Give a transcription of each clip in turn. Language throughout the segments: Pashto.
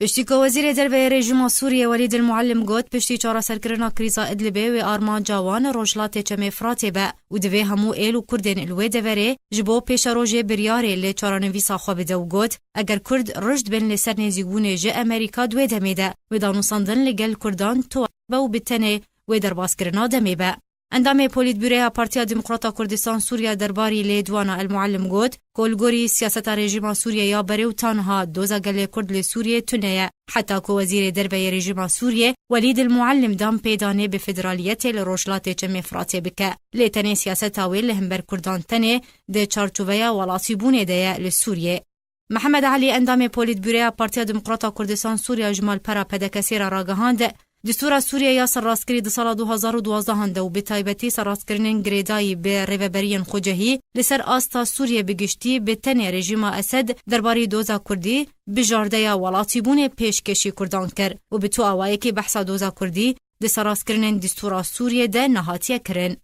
پشتی که وزیر درباره رژیم سوریه ولید المعلم گوت پشتی چهار سرکرنا کریزا ادلبه و آرمان جوان روشلات چم فراتی به و دوی همو ایل و کردین الوی دوره جبو پیش روژه بریاره لی چارانویسا خواب دو گوت اگر کرد رشد بین لسر نزیگونه جه امریکا دوی دمیده و دانوساندن لگل کردان تو و بتنه و در باسکرنا دمیبه. اندام پولیت بیروی پارتیا دموکراتا کردستان سوریه درباری لیدوانا المعلم گوت کولگوری سیاست رژیم سوریه یا بریو تنها دوزاگل کرد لسوریه تنیه حتی که وزیر درباره رژیم سوریه ولید المعلم دام پیدانه به فدرالیت لروشلات چم فراتی بکه لیتنه سیاست آویل لهمبر کردان تنه ده چارچوبه ولاتی بونه ده لسوریه. محمد علی اندام پولیت بیروی پارتیا دموکراتا کردستان سوریه جمال پرا پدکسیر راگهاند دستور سوریه یا سرراسکری د سال 2012 هنده و به تایبتی سرراسکرین گریدایی به ریوبرین خوجهی لسر آستا سوریه بگشتی به تن رژیم اسد درباره دوزا کردی بجارده یا ولاتی بونه پیشکشی کردان کرد و به تو آوایی که بحثا دوزا کردی د سرراسکرین دستور سوریه ده نهاتیه کرن.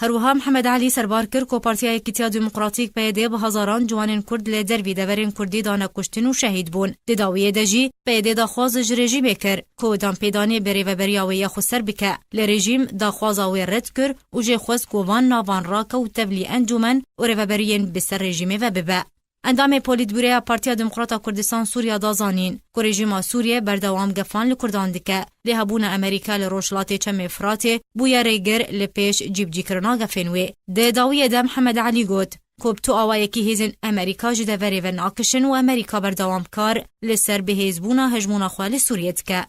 هروها محمد علی سربار کرد که پارتیا یکیتیا دموکراتیک پیده به هزاران جوانین کرد لدر وی دورین کردی دانه کشتن و شهید بون. داویه دجی پیده دا خوازج رژیم بکر که دام پیدانه بری و بریاوی خسر بکه لرژیم دا خوازاوی رد کر و جه خوز کووان ناوان راکه و تبلی انجومن و ریوبرین بسر رژیم و ببه. اندام پولیت بیروی پارتیا دموکراتا کردستان سوریه دازانین که رژیم سوریه بردوام گفان لکردان دکه لهبون امریکا لروشلات چم فراتی بویا ریگر لپیش جیب جیکرنا گفنوی. ده داویه ده محمد علی گوت که بتو آوایی که هیزن امریکا جده وری و ناکشن و امریکا بردوام کار لسر به هیزبونا هجمونا خوال سوریه دکه.